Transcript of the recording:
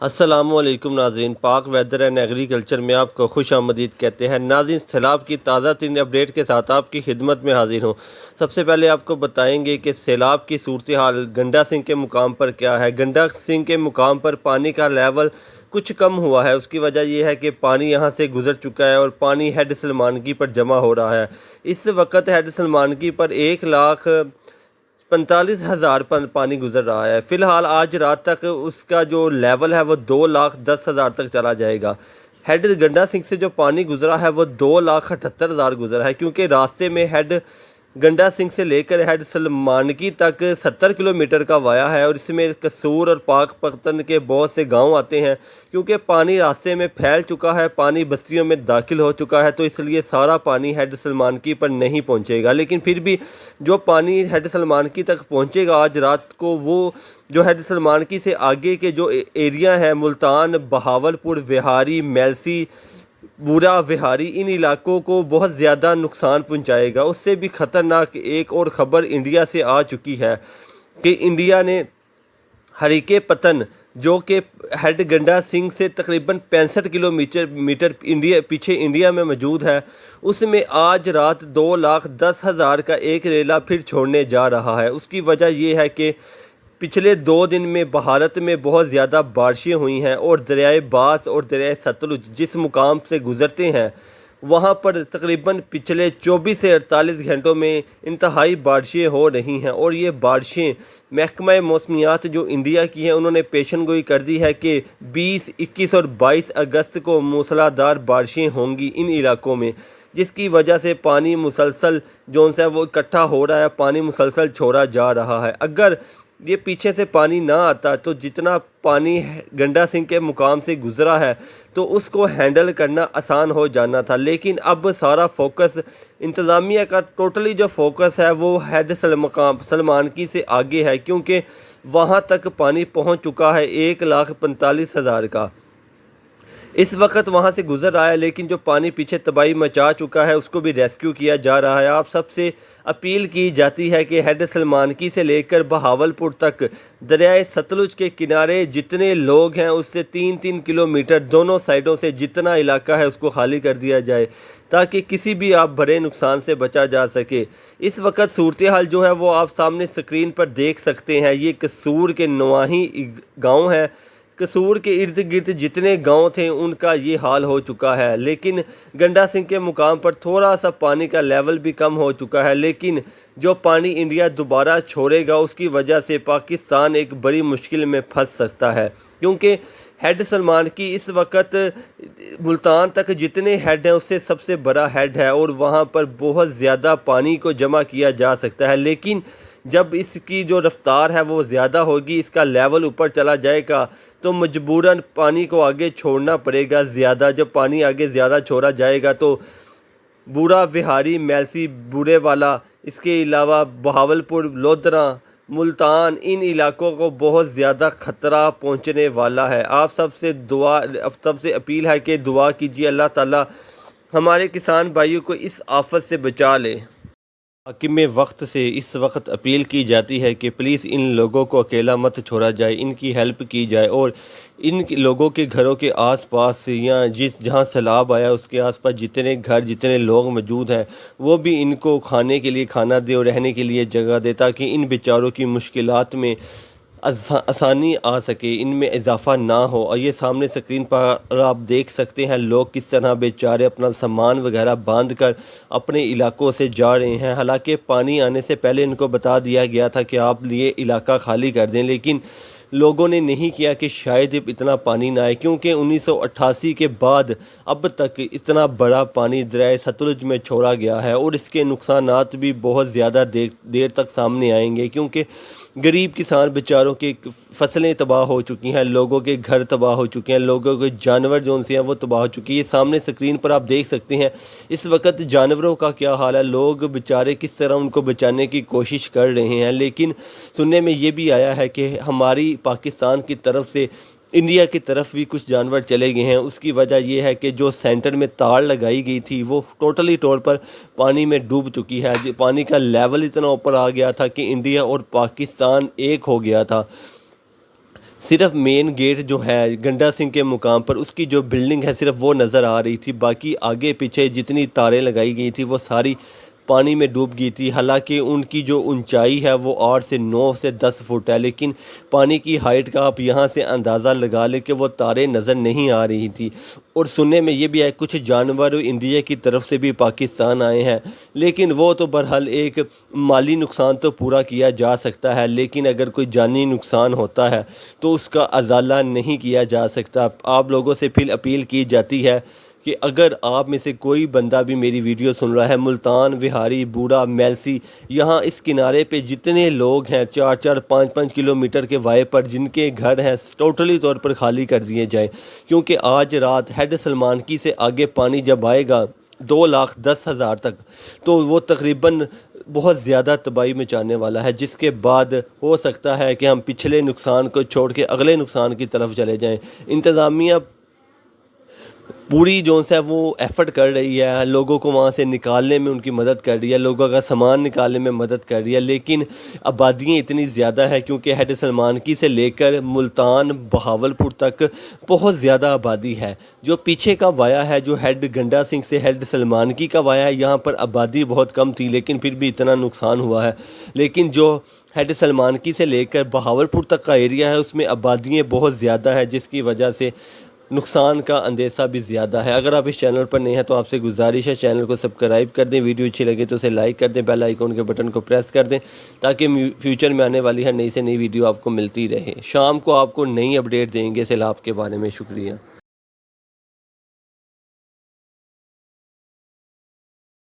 السلام علیکم ناظرین، پاک ویدر اینڈ ایگریکلچر میں آپ کو خوش آمدید کہتے ہیں۔ ناظرین، سیلاب کی تازہ ترین اپڈیٹ کے ساتھ آپ کی خدمت میں حاضر ہوں۔ سب سے پہلے آپ کو بتائیں گے کہ سیلاب کی صورتحال گنڈا سنگھ کے مقام پر کیا ہے۔ گنڈا سنگھ کے مقام پر پانی کا لیول کچھ کم ہوا ہے۔ اس کی وجہ یہ ہے کہ پانی یہاں سے گزر چکا ہے اور پانی ہیڈ سلمانگی پر جمع ہو رہا ہے۔ اس وقت ہیڈ سلمانگی پر 1,45,000 پانی گزر رہا ہے۔ فی الحال آج رات تک اس کا جو لیول ہے وہ 2,10,000 تک چلا جائے گا۔ ہیڈ گنڈا سنگھ سے جو پانی گزرا ہے وہ 2,78,000 گزرا ہے، کیونکہ راستے میں ہیڈ گنڈا سنگھ سے لے کر ہیڈ سلمانگی تک 70 کلومیٹر کا وایا ہے، اور اس میں قصور اور پاک پختن کے بہت سے گاؤں آتے ہیں۔ کیونکہ پانی راستے میں پھیل چکا ہے، پانی بستیوں میں داخل ہو چکا ہے، تو اس لیے سارا پانی ہیڈ سلمانگی پر نہیں پہنچے گا، لیکن پھر بھی جو پانی ہیڈ سلمانگی تک پہنچے گا آج رات کو، وہ جو ہیڈ سلمانگی سے آگے کے جو ایریا ہیں، ملتان، بہاولپور، وہاری، میلسی، بورا وہاری، ان علاقوں کو بہت زیادہ نقصان پہنچائے گا۔ اس سے بھی خطرناک ایک اور خبر انڈیا سے آ چکی ہے کہ انڈیا نے ہریکے پتن، جو کہ ہیڈ گنڈا سنگھ سے تقریباً 65 کلومیٹر پیچھے انڈیا میں موجود ہے، اس میں آج رات 2,10,000 کا ایک ریلا پھر چھوڑنے جا رہا ہے۔ اس کی وجہ یہ ہے کہ پچھلے 2 دن میں بھارت میں بہت زیادہ بارشیں ہوئی ہیں، اور دریائے باس اور دریائے ستلج جس مقام سے گزرتے ہیں وہاں پر تقریباً پچھلے 24 سے 48 گھنٹوں میں انتہائی بارشیں ہو رہی ہیں، اور یہ بارشیں محکمہ موسمیات جو انڈیا کی ہیں انہوں نے پیشن گوئی کر دی ہے کہ 20، 21 اور 22 اگست کو موسلا دھار بارشیں ہوں گی ان علاقوں میں، جس کی وجہ سے پانی مسلسل جو ہے وہ اکٹھا ہو رہا ہے، پانی مسلسل چھوڑا جا رہا ہے۔ اگر یہ پیچھے سے پانی نہ آتا تو جتنا پانی گنڈا سنگھ کے مقام سے گزرا ہے تو اس کو ہینڈل کرنا آسان ہو جانا تھا، لیکن اب سارا فوکس انتظامیہ کا ٹوٹلی جو فوکس ہے وہ ہیڈ سلمانگی سے آگے ہے، کیونکہ وہاں تک پانی پہنچ چکا ہے 1,45,000 کا۔ اس وقت وہاں سے گزر رہا ہے، لیکن جو پانی پیچھے تباہی مچا چکا ہے اس کو بھی ریسکیو کیا جا رہا ہے۔ آپ سب سے اپیل کی جاتی ہے کہ ہیڈ سلمانگی سے لے کر بہاولپور تک دریائے ستلج کے کنارے جتنے لوگ ہیں اس سے 3-3 کلومیٹر دونوں سائیڈوں سے جتنا علاقہ ہے اس کو خالی کر دیا جائے، تاکہ کسی بھی آپ بڑے نقصان سے بچا جا سکے۔ اس وقت صورتحال جو ہے وہ آپ سامنے سکرین پر دیکھ سکتے ہیں۔ یہ قصور کے نواحی گاؤں ہیں، قصور کے ارد گرد جتنے گاؤں تھے ان کا یہ حال ہو چکا ہے، لیکن گنڈا سنگھ کے مقام پر تھوڑا سا پانی کا لیول بھی کم ہو چکا ہے، لیکن جو پانی انڈیا دوبارہ چھوڑے گا اس کی وجہ سے پاکستان ایک بڑی مشکل میں پھنس سکتا ہے، کیونکہ ہیڈ سلمانگی اس وقت ملتان تک جتنے ہیڈ ہیں اس سے سب سے بڑا ہیڈ ہے، اور وہاں پر بہت زیادہ پانی کو جمع کیا جا سکتا ہے، لیکن جب اس کی جو رفتار ہے وہ زیادہ ہوگی، اس کا لیول اوپر چلا جائے گا تو مجبوراً پانی کو آگے چھوڑنا پڑے گا زیادہ۔ جب پانی آگے زیادہ چھوڑا جائے گا تو بورا وہاری، میلسی، بورے والا، اس کے علاوہ بہاولپور، لودھراں، ملتان، ان علاقوں کو بہت زیادہ خطرہ پہنچنے والا ہے۔ آپ سب سے اپیل ہے کہ دعا کیجیے، اللہ تعالیٰ ہمارے کسان بھائیوں کو اس آفت سے بچا لے۔ حاکم وقت سے اس وقت اپیل کی جاتی ہے کہ پلیز ان لوگوں کو اکیلا مت چھوڑا جائے، ان کی ہیلپ کی جائے، اور ان لوگوں کے گھروں کے آس پاس یا جہاں سیلاب آیا اس کے آس پاس جتنے گھر، جتنے لوگ موجود ہیں وہ بھی ان کو کھانے کے لیے کھانا دے اور رہنے کے لیے جگہ دے، تاکہ ان بیچاروں کی مشکلات میں آسانی آ سکے، ان میں اضافہ نہ ہو۔ اور یہ سامنے سکرین پر آپ دیکھ سکتے ہیں لوگ کس طرح بیچارے اپنا سامان وغیرہ باندھ کر اپنے علاقوں سے جا رہے ہیں۔ حالانکہ پانی آنے سے پہلے ان کو بتا دیا گیا تھا کہ آپ یہ علاقہ خالی کر دیں، لیکن لوگوں نے نہیں کیا کہ شاید اتنا پانی نہ آئے، کیونکہ 1988 کے بعد اب تک اتنا بڑا پانی دریائے ستلج میں چھوڑا گیا ہے، اور اس کے نقصانات بھی بہت زیادہ دیر تک سامنے آئیں گے، کیونکہ غریب کسان بیچاروں کی فصلیں تباہ ہو چکی ہیں، لوگوں کے گھر تباہ ہو چکے ہیں، لوگوں کے جانور جو ہیں وہ تباہ ہو چکی ہیں۔ یہ سامنے سکرین پر آپ دیکھ سکتے ہیں اس وقت جانوروں کا کیا حال ہے، لوگ بیچارے کس طرح ان کو بچانے کی کوشش کر رہے ہیں، لیکن سننے میں یہ بھی آیا ہے کہ ہماری پاکستان کی طرف سے انڈیا کی طرف بھی کچھ جانور چلے گئے ہیں۔ اس کی وجہ یہ ہے کہ جو سینٹر میں تار لگائی گئی تھی وہ ٹوٹلی طور پر پانی میں ڈوب چکی ہے، پانی کا لیول اتنا اوپر آ گیا تھا کہ انڈیا اور پاکستان ایک ہو گیا تھا۔ صرف مین گیٹ جو ہے گنڈا سنگھ کے مقام پر اس کی جو بلڈنگ ہے صرف وہ نظر آ رہی تھی، باقی آگے پیچھے جتنی تاریں لگائی گئی تھی وہ ساری پانی میں ڈوب گئی تھی۔ حالانکہ ان کی جو اونچائی ہے وہ 8 سے 9 سے 10 فٹ ہے، لیکن پانی کی ہائٹ کا آپ یہاں سے اندازہ لگا لیں کہ وہ تاریں نظر نہیں آ رہی تھی۔ اور سننے میں یہ بھی ہے کچھ جانور انڈیا کی طرف سے بھی پاکستان آئے ہیں، لیکن وہ تو بہرحال ایک مالی نقصان تو پورا کیا جا سکتا ہے، لیکن اگر کوئی جانی نقصان ہوتا ہے تو اس کا ازالہ نہیں کیا جا سکتا۔ آپ لوگوں سے پھر اپیل کی جاتی ہے کہ اگر آپ میں سے کوئی بندہ بھی میری ویڈیو سن رہا ہے، ملتان، وہاری، بوڑا، میلسی، یہاں اس کنارے پہ جتنے لوگ ہیں 4-4 5-5 کلومیٹر کے وائے پر جن کے گھر ہیں ٹوٹلی طور پر خالی کر دیے جائیں، کیونکہ آج رات ہیڈ سلمانکی سے آگے پانی جب آئے گا 2,10,000 تک تو وہ تقریباً بہت زیادہ تباہی مچانے والا ہے، جس کے بعد ہو سکتا ہے کہ ہم پچھلے نقصان کو چھوڑ کے اگلے نقصان کی طرف چلے جائیں۔ انتظامیہ پوری جو ہے وہ ایفرٹ کر رہی ہے، لوگوں کو وہاں سے نکالنے میں ان کی مدد کر رہی ہے، لوگوں کا سامان نکالنے میں مدد کر رہی ہے، لیکن آبادیاں اتنی زیادہ ہے کیونکہ ہیڈ سلمانکی سے لے کر ملتان، بہاولپور تک بہت زیادہ آبادی ہے۔ جو پیچھے کا وایا ہے، جو ہیڈ گنڈا سنگھ سے ہیڈ سلمانکی کا وایا ہے، یہاں پر آبادی بہت کم تھی لیکن پھر بھی اتنا نقصان ہوا ہے، لیکن جو ہیڈ سلمانکی سے لے کر بہاولپور تک کا ایریا ہے اس میں آبادیاں بہت زیادہ ہے، جس کی وجہ سے نقصان کا اندیشہ بھی زیادہ ہے۔ اگر آپ اس چینل پر نئے ہیں تو آپ سے گزارش ہے چینل کو سبسکرائب کر دیں، ویڈیو اچھی لگے تو اسے لائک کر دیں، بیل آئیکن کے بٹن کو پریس کر دیں تاکہ فیوچر میں آنے والی ہر نئی سے نئی ویڈیو آپ کو ملتی رہے۔ شام کو آپ کو نئی اپڈیٹ دیں گے سیلاب کے بارے میں۔ شکریہ۔